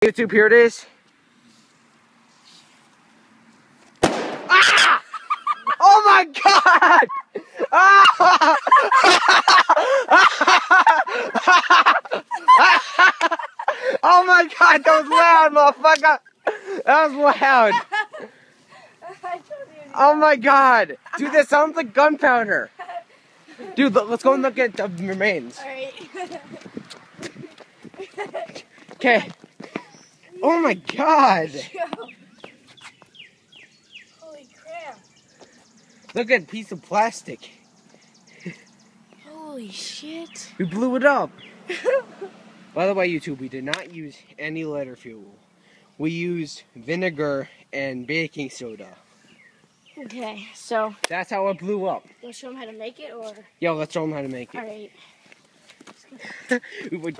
YouTube, here it is. Ah! Oh my god! Ah! Oh my god, that was loud, motherfucker! That was loud. Oh my god! Dude, that sounds like gunpowder. Dude, let's go and look at the remains. Alright. Okay. Oh my god! Holy crap. Look at a piece of plastic. Holy shit. We blew it up. By the way, YouTube, we did not use any lighter fuel. We used vinegar and baking soda. Okay, so That's how it blew up. we'll show them how to make it, or? Yo, let's show them how to make it. Alright. We would